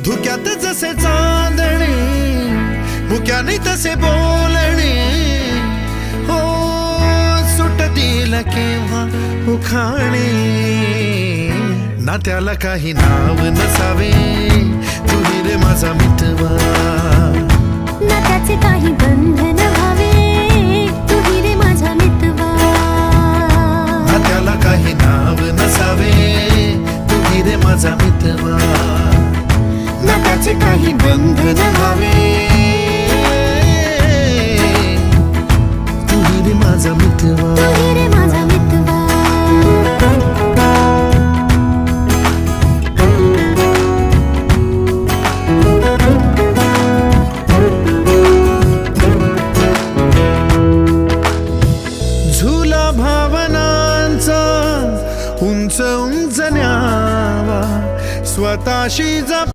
धुक्यात जसे चांदणे, मुक्याने तसे बोलणे, हो सुटतील केव्हा उखाणे. ना त्याला काही नाव नसावे, तू रे माझा मितवा. ना त्याचे काही बंधन व्हावे, तू रे माझा मितवा. ना त्याला काही नाव नसावे, तू रे माझा मितवा. ना त्याचे काही बंधन व्हावे, तू रे माझा मितवा. तू रे माझा मितवा. झुला भावनांचा उंच उंच न्यावा, स्वतःशी जप